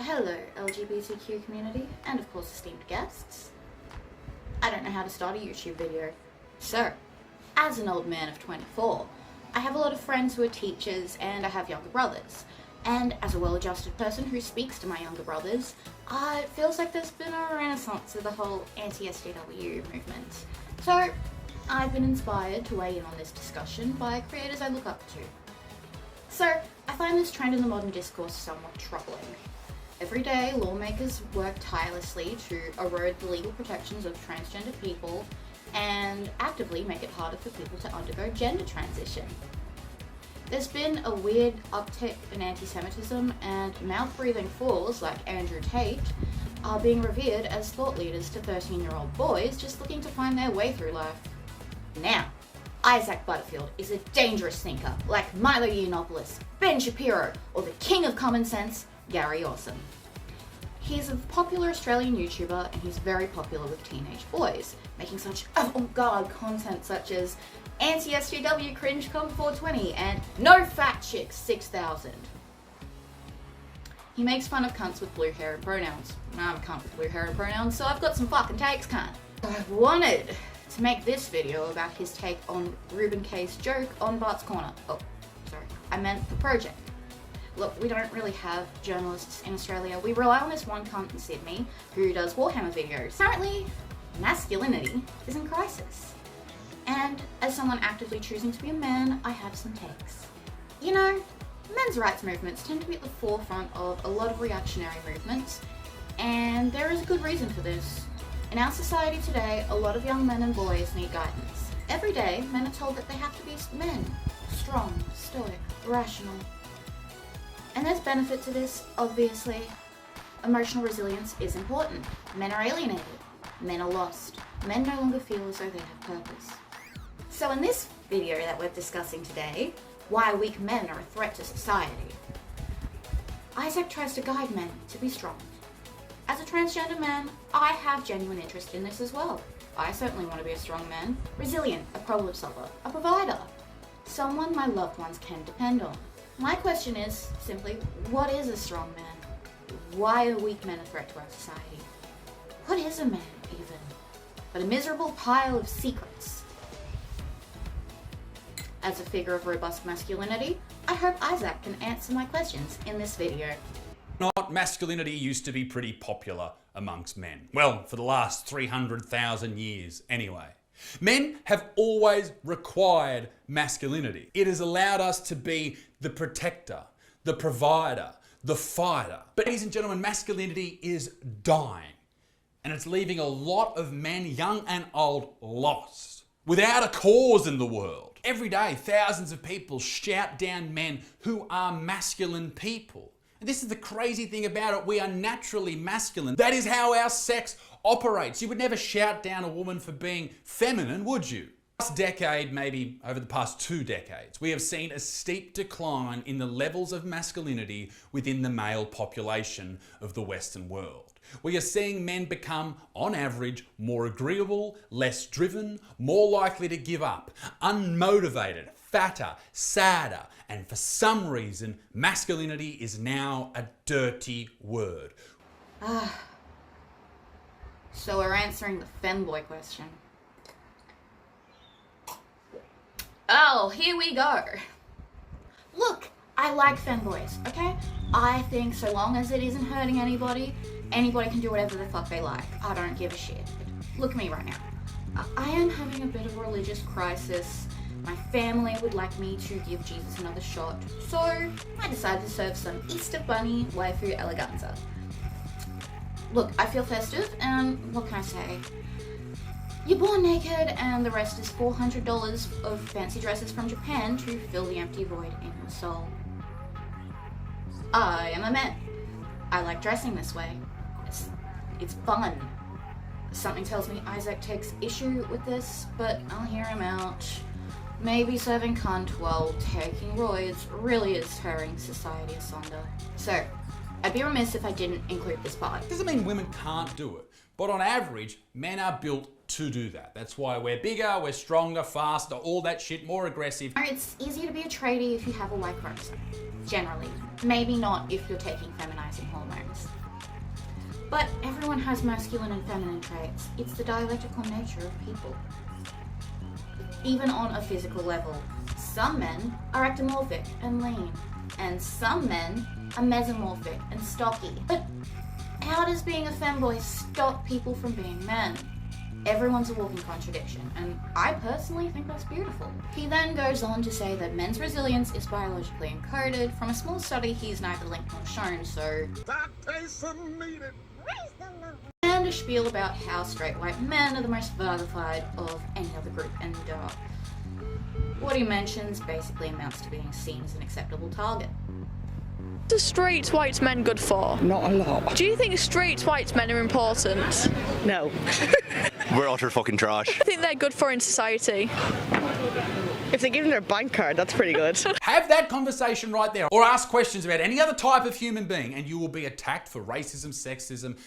Hello LGBTQ community, and of course esteemed guests. I don't know how to start a YouTube video. So, as an old man of 24, I have a lot of friends who are teachers and I have younger brothers. And as a well-adjusted person who speaks to my younger brothers, it feels like there's been a renaissance of the whole anti-SJW movement. So, I've been inspired to weigh in on this discussion by creators I look up to. So, I find this trend in the modern discourse somewhat troubling. Every day, lawmakers work tirelessly to erode the legal protections of transgender people and actively make it harder for people to undergo gender transition. There's been a weird uptick in anti-Semitism, and mouth-breathing fools like Andrew Tate are being revered as thought leaders to 13-year-old boys just looking to find their way through life. Now, Isaac Butterfield is a dangerous thinker like Milo Yiannopoulos, Ben Shapiro, or the king of common sense, Gary Awesome. He's a popular Australian YouTuber and he's very popular with teenage boys, making such avant-garde content such as anti-SJW cringe com 420 and no fat chicks 6000. He makes fun of cunts with blue hair and pronouns. I'm a cunt with blue hair and pronouns, so I've got some fucking takes, cunt. I wanted to make this video about his take on Ruben K's joke on Bart's Corner. Oh, sorry, I meant the project. Look, we don't really have journalists in Australia. We rely on this one cunt in Sydney who does Warhammer videos. Apparently, masculinity is in crisis. And as someone actively choosing to be a man, I have some takes. You know, men's rights movements tend to be at the forefront of a lot of reactionary movements, and there is a good reason for this. In our society today, a lot of young men and boys need guidance. Every day, men are told that they have to be men. Strong, stoic, rational. And there's benefit to this, obviously. Emotional resilience is important. Men are alienated. Men are lost. Men no longer feel as though they have purpose. So in this video that we're discussing today, why weak men are a threat to society, Isaac tries to guide men to be strong. As a transgender man, I have genuine interest in this as well. I certainly want to be a strong man, resilient, a problem solver, a provider, someone my loved ones can depend on. My question is simply, what is a strong man? Why are weak men a threat to our society? What is a man, even? But a miserable pile of secrets. As a figure of robust masculinity, I hope Isaac can answer my questions in this video. Masculinity used to be pretty popular amongst men. Well, for the last 300,000 years anyway. Men have always required masculinity. It has allowed us to be the protector, the provider, the fighter. But ladies and gentlemen, masculinity is dying. And it's leaving a lot of men, young and old, lost, without a cause in the world. Every day, thousands of people shout down men who are masculine people. And this is the crazy thing about it. We are naturally masculine. That is how our sex operates. You would never shout down a woman for being feminine, would you? Last decade, maybe over the past 2 decades, we have seen a steep decline in the levels of masculinity within the male population of the Western world. We are seeing men become, on average, more agreeable, less driven, more likely to give up, unmotivated, fatter, sadder, and for some reason, masculinity is now a dirty word. So we're answering the femboy question. Oh, here we go. Look, I like femboys, okay? I think so long as it isn't hurting anybody, anybody can do whatever the fuck they like. I don't give a shit. Look at me right now. I am having a bit of a religious crisis. My family would like me to give Jesus another shot, so I decided to serve some Easter Bunny waifu eleganza. Look, I feel festive, and what can I say? You're born naked, and the rest is $400 of fancy dresses from Japan to fill the empty void in your soul. I am a man. I like dressing this way. It's fun. Something tells me Isaac takes issue with this, but I'll hear him out. Maybe serving cunt while taking roids really is tearing society asunder. So, I'd be remiss if I didn't include this part. Doesn't mean women can't do it, but on average, men are built to do that. That's why we're bigger, we're stronger, faster, all that shit, more aggressive. It's easier to be a tradie if you have a Y chromosome, generally. Maybe not if you're taking feminizing hormones. But everyone has masculine and feminine traits. It's the dialectical nature of people. Even on a physical level. Some men are ectomorphic and lean, and some men are mesomorphic and stocky. But how does being a femboy stop people from being men? Everyone's a walking contradiction, and I personally think that's beautiful. He then goes on to say that men's resilience is biologically encoded. From a small study he's neither linked nor shown, so... And a spiel about how straight white men are the most virgified of any other group, and what he mentions basically amounts to being seen as an acceptable target. What are straight white men good for? Not a lot. Do you think straight white men are important? No. We're utter fucking trash. I think they're good for in society. If they give them their bank card, that's pretty good. Have that conversation right there, or ask questions about any other type of human being, and you will be attacked for racism, sexism,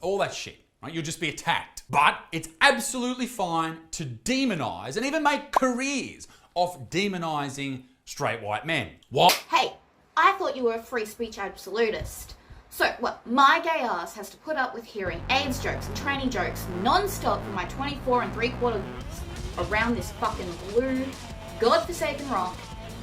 all that shit. Right? You'll just be attacked. But it's absolutely fine to demonize and even make careers of demonizing straight white men. What? Hey, I thought you were a free speech absolutist. So, what, my gay ass has to put up with hearing AIDS jokes and tranny jokes non-stop for my 24 3/4 around this fucking blue, godforsaken rock,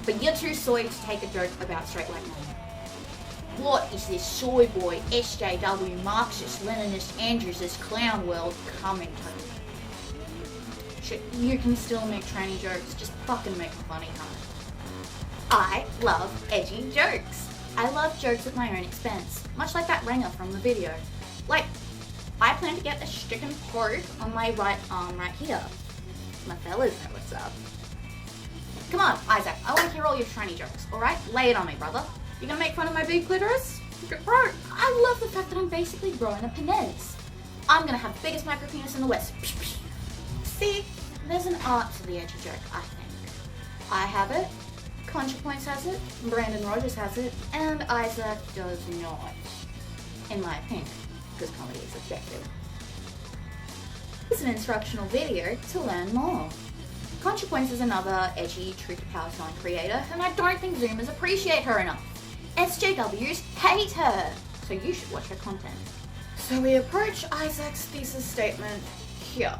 but you're too soy to take a joke about straight white men. What is this soy boy, SJW, Marxist, Leninist, Andrews' clown world coming to? Shit, you can still make tranny jokes, just fucking make them funny, huh? I love edgy jokes. I love jokes at my own expense, much like that ringer from the video. Like, I plan to get a chicken poke on my right arm right here. My fellas know what's up. Come on, Isaac, I want to hear all your tranny jokes, alright? Lay it on me, brother. You gonna make fun of my big clitoris? Bro, I love the fact that I'm basically growing a penis. I'm gonna have the biggest micro penis in the West. See, there's an art to the edgy joke, I think. I have it, ContraPoints has it, Brandon Rogers has it, and Isaac does not. In my opinion, because comedy is objective. It's an instructional video to learn more. ContraPoints is another edgy, true to power telling creator, and I don't think Zoomers appreciate her enough. SJWs hate her, so you should watch her content. So we approach Isaac's thesis statement here.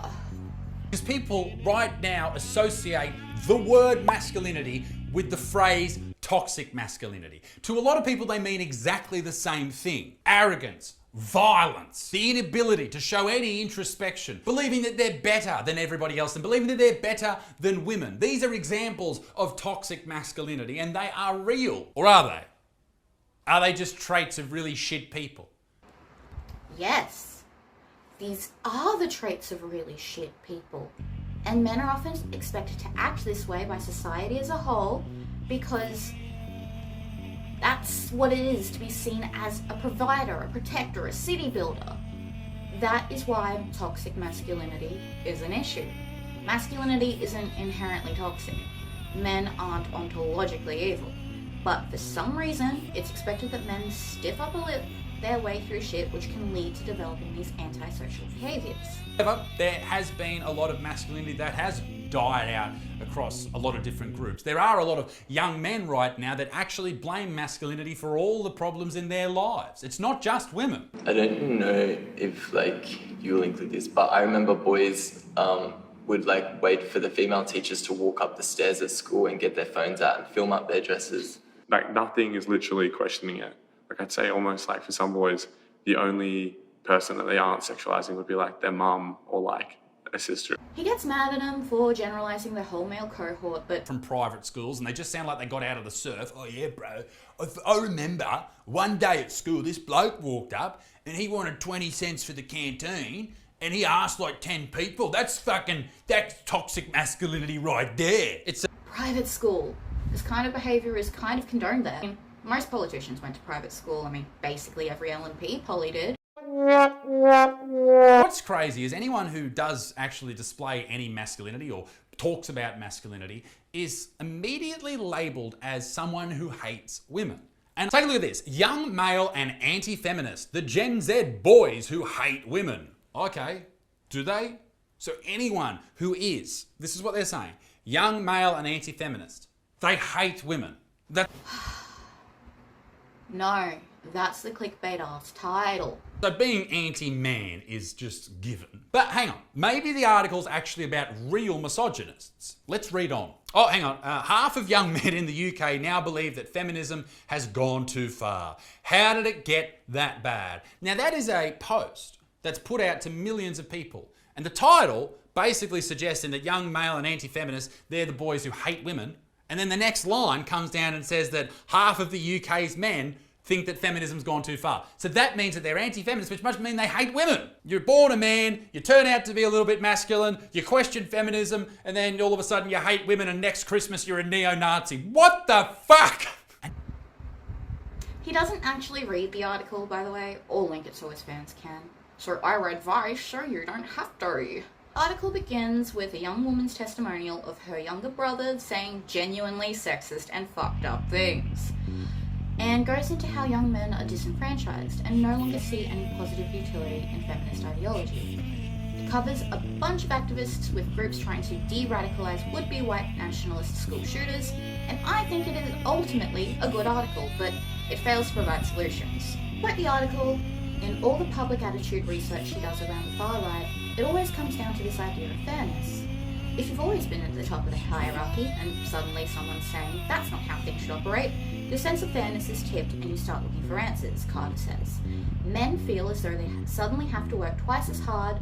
Because people right now associate the word masculinity with the phrase toxic masculinity. To a lot of people, they mean exactly the same thing. Arrogance, violence, the inability to show any introspection, believing that they're better than everybody else and believing that they're better than women. These are examples of toxic masculinity, and they are real. Or are they? Are they just traits of really shit people? Yes, these are the traits of really shit people. And men are often expected to act this way by society as a whole because that's what it is to be seen as a provider, a protector, a city builder. That is why toxic masculinity is an issue. Masculinity isn't inherently toxic. Men aren't ontologically evil. But for some reason, it's expected that men stiff up their way through shit, which can lead to developing these antisocial behaviours. However, there has been a lot of masculinity that has died out across a lot of different groups. There are a lot of young men right now that actually blame masculinity for all the problems in their lives. It's not just women. I don't know if you'll include this, but I remember boys would wait for the female teachers to walk up the stairs at school and get their phones out and film up their dresses. Nothing is literally questioning it. I'd say almost for some boys, the only person that they aren't sexualizing would be their mum or a sister. He gets mad at him for generalizing the whole male cohort, but from private schools, and they just sound like they got out of the surf. Oh yeah, bro. I remember one day at school, this bloke walked up and he wanted 20 cents for the canteen and he asked 10 people. That's toxic masculinity right there. It's a private school. This kind of behaviour is kind of condoned there. Most politicians went to private school. Basically every LNP poly did. What's crazy is anyone who does actually display any masculinity or talks about masculinity is immediately labelled as someone who hates women. And take a look at this. Young male and anti-feminist. The Gen Z boys who hate women. Okay, do they? So anyone who is, this is what they're saying, young male and anti-feminist, they hate women. No, That's the clickbait-ass title. So being anti-man is just given. But hang on, maybe the article's actually about real misogynists. Let's read on. Oh, hang on. Half of young men in the UK now believe that feminism has gone too far. How did it get that bad? Now that is a post that's put out to millions of people. And the title basically suggesting that young male and anti-feminists, they're the boys who hate women. And then the next line comes down and says that half of the UK's men think that feminism's gone too far. So that means that they're anti-feminists, which must mean they hate women. You're born a man, you turn out to be a little bit masculine, you question feminism, and then all of a sudden you hate women and next Christmas you're a neo-Nazi. What the fuck? He doesn't actually read the article, by the way, or link it so his fans can. So I read Vice, so you don't have to. The article begins with a young woman's testimonial of her younger brother saying genuinely sexist and fucked up things, and goes into how young men are disenfranchised and no longer see any positive utility in feminist ideology. It covers a bunch of activists with groups trying to de-radicalize would-be white nationalist school shooters, and I think it is ultimately a good article, but it fails to provide solutions. Quote the article, in all the public attitude research she does around the far right, it always comes down to this idea of fairness. If you've always been at the top of the hierarchy and suddenly someone's saying that's not how things should operate, your sense of fairness is tipped and you start looking for answers, Carter says. Men feel as though they suddenly have to work twice as hard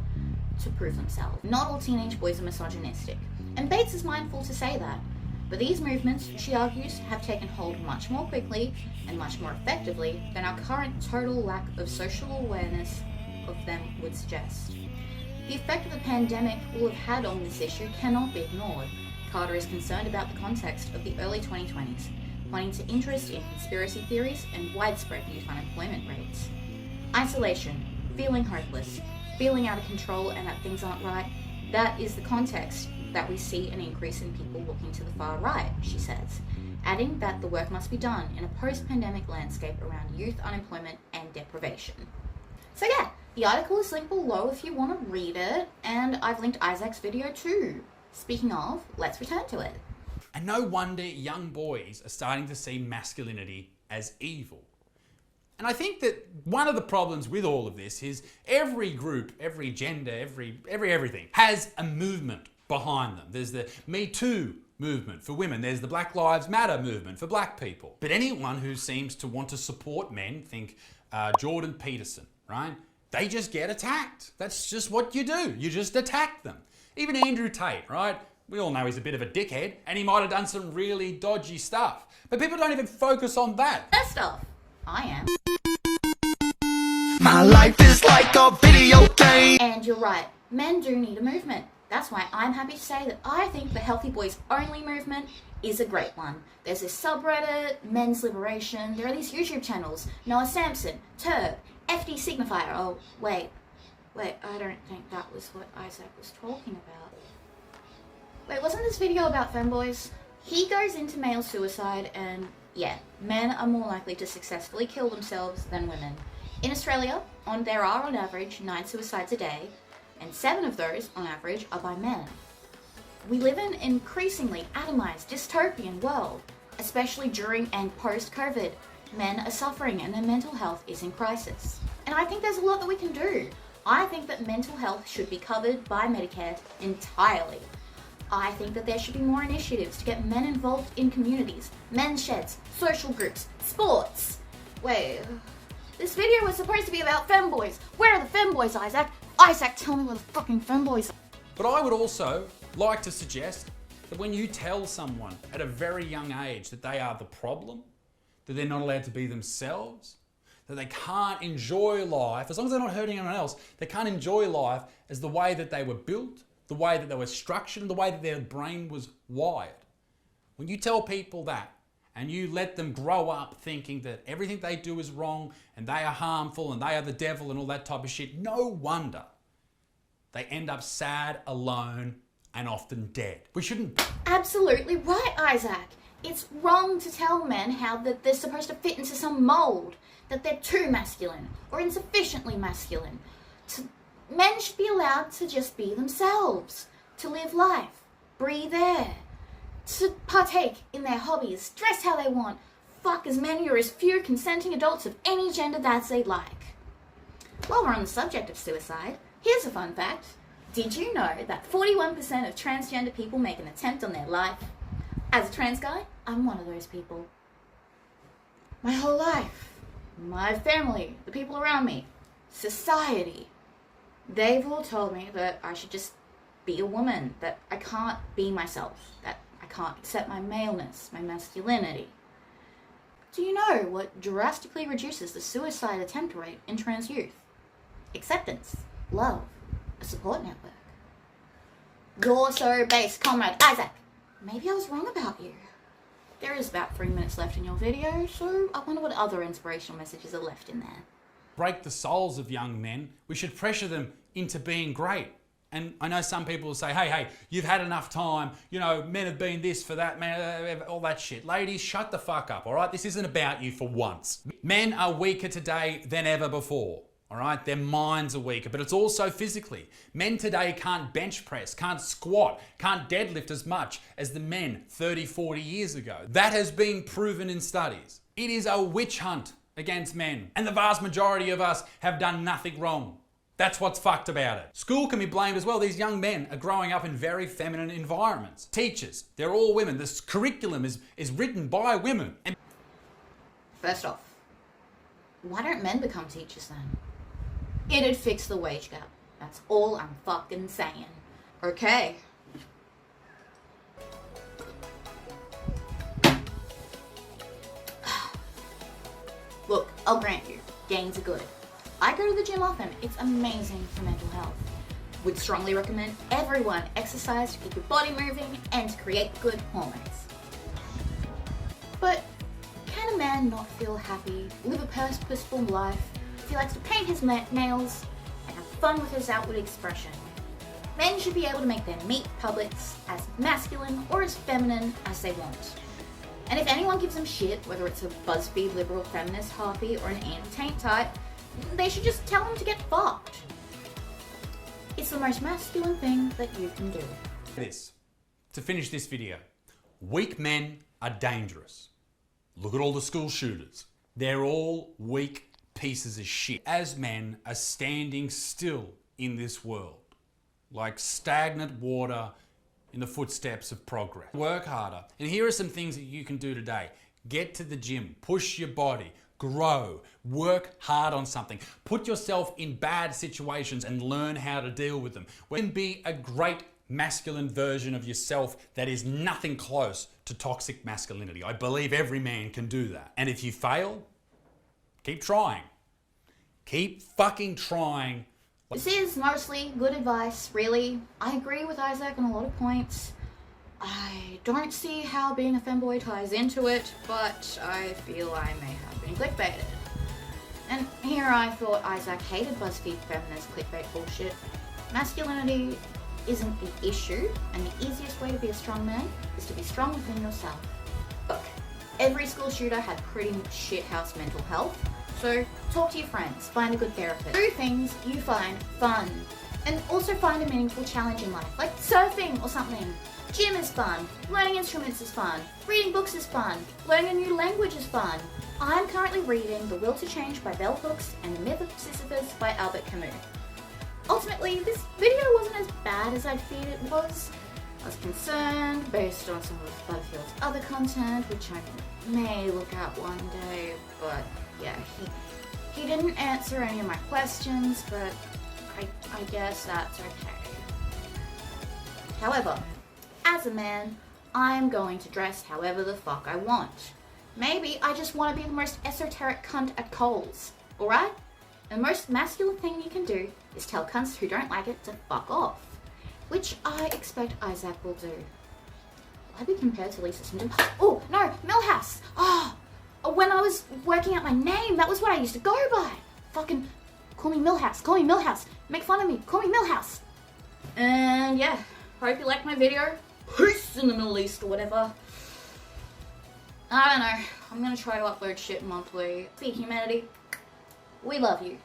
to prove themselves. Not all teenage boys are misogynistic, and Bates is mindful to say that. But these movements, she argues, have taken hold much more quickly and much more effectively than our current total lack of social awareness of them would suggest. The effect of the pandemic will have had on this issue cannot be ignored. Carter is concerned about the context of the early 2020s, pointing to interest in conspiracy theories and widespread youth unemployment rates. Isolation, feeling hopeless, feeling out of control and that things aren't right, that is the context that we see an increase in people looking to the far right, she says, adding that the work must be done in a post-pandemic landscape around youth unemployment and deprivation. So yeah, the article is linked below if you want to read it, and I've linked Isaac's video too. Speaking of, let's return to it. And no wonder young boys are starting to see masculinity as evil. And I think that one of the problems with all of this is every group, every gender, every everything has a movement behind them. There's the Me Too movement for women. There's the Black Lives Matter movement for black people. But anyone who seems to want to support men, think Jordan Peterson, right? They just get attacked. That's just what you do. You just attack them. Even Andrew Tate, right? We all know he's a bit of a dickhead and he might have done some really dodgy stuff. But people don't even focus on that. That stuff. I am. My life is like a video game. And you're right. Men do need a movement. That's why I'm happy to say that I think the Healthy Boys Only movement is a great one. There's this subreddit, Men's Liberation, there are these YouTube channels, Noah Sampson, Turb, FD Signifier. Oh, wait, I don't think that was what Isaac was talking about. Wait, wasn't this video about femboys? He goes into male suicide and, yeah, men are more likely to successfully kill themselves than women. In Australia, there are on average 9 suicides a day, and 7 of those, on average, are by men. We live in an increasingly atomized, dystopian world, especially during and post-COVID. Men are suffering and their mental health is in crisis. And I think there's a lot that we can do. I think that mental health should be covered by Medicare entirely. I think that there should be more initiatives to get men involved in communities, men's sheds, social groups, sports. Wait, this video was supposed to be about femboys. Where are the femboys, Isaac? Isaac, tell me where the fucking femboys are. But I would also like to suggest that when you tell someone at a very young age that they are the problem, that they're not allowed to be themselves, that they can't enjoy life, as long as they're not hurting anyone else, they can't enjoy life as the way that they were built, the way that they were structured, and the way that their brain was wired. When you tell people that, and you let them grow up thinking that everything they do is wrong, and they are harmful, and they are the devil, and all that type of shit, no wonder they end up sad, alone, and often dead. We shouldn't... Absolutely right, Isaac. It's wrong to tell men how that they're supposed to fit into some mold, that they're too masculine, or insufficiently masculine. Men should be allowed to just be themselves, to live life, breathe air, to partake in their hobbies, dress how they want, fuck as many or as few consenting adults of any gender that they like. While we're on the subject of suicide, here's a fun fact. Did you know that 41% of transgender people make an attempt on their life? As a trans guy, I'm one of those people. My whole life, my family, the people around me, society, they've all told me that I should just be a woman, that I can't be myself, that I can't accept my maleness, my masculinity. Do you know what drastically reduces the suicide attempt rate in trans youth? Acceptance, love, a support network. You're so base, Comrade Isaac. Maybe I was wrong about you. There is about 3 minutes left in your video, so I wonder what other inspirational messages are left in there. Break the souls of young men. We should pressure them into being great. And I know some people will say, hey, you've had enough time. You know, men have been this for that, man, all that shit. Ladies, shut the fuck up, all right? This isn't about you for once. Men are weaker today than ever before, all right? Their minds are weaker, but it's also physically. Men today can't bench press, can't squat, can't deadlift as much as the men 30, 40 years ago. That has been proven in studies. It is a witch hunt against men, and the vast majority of us have done nothing wrong. That's what's fucked about it. School can be blamed as well. These young men are growing up in very feminine environments. Teachers, they're all women. This curriculum is written by women. And First off, why don't men become teachers then? It'd fix the wage gap. That's all I'm fucking saying. Okay. Look, I'll grant you, gains are good. I go to the gym often. It's amazing for mental health. Would strongly recommend everyone exercise to keep your body moving and to create good hormones. But can a man not feel happy, live a purposeful life, if he likes to paint his nails, and have fun with his outward expression? Men should be able to make their meat puppets as masculine or as feminine as they want. And if anyone gives them shit, whether it's a BuzzFeed liberal feminist harpy or an anti-taint type, they should just tell them to get fucked. It's the most masculine thing that you can do. To finish this video, weak men are dangerous. Look at all the school shooters. They're all weak pieces of shit. As men are standing still in this world, like stagnant water in the footsteps of progress. Work harder. And here are some things that you can do today. Get to the gym, push your body, grow, work hard on something. Put yourself in bad situations and learn how to deal with them. You can be a great masculine version of yourself that is nothing close to toxic masculinity. I believe every man can do that. And if you fail, keep trying. Keep fucking trying. This is mostly good advice, really. I agree with Isaac on a lot of points. I don't see how being a femboy ties into it, but I feel I may have been clickbaited. And here I thought Isaac hated BuzzFeed feminist clickbait bullshit. Masculinity isn't the issue, and the easiest way to be a strong man is to be strong within yourself. Look, every school shooter had pretty shithouse mental health, so talk to your friends, find a good therapist. Do things you find fun, and also find a meaningful challenge in life, like surfing or something. Gym is fun, learning instruments is fun, reading books is fun, learning a new language is fun. I'm currently reading The Will to Change by Bell Hooks and The Myth of Sisyphus by Albert Camus. Ultimately, this video wasn't as bad as I'd feared it was. I was concerned based on some of Butterfield's other content, which I may look at one day, but yeah, he didn't answer any of my questions, but I guess that's okay. However, as a man, I'm going to dress however the fuck I want. Maybe I just want to be the most esoteric cunt at Kohl's, alright? The most masculine thing you can do is tell cunts who don't like it to fuck off, which I expect Isaac will do. Will I be compared to Lisa Simpson? Oh, no, Millhouse! When I was working out my name, that was what I used to go by. Fucking, call me Millhouse, make fun of me, call me Millhouse. And yeah, hope you liked my video. Peace in the Middle East or whatever. I don't know, I'm gonna try to upload shit monthly. See, humanity, we love you.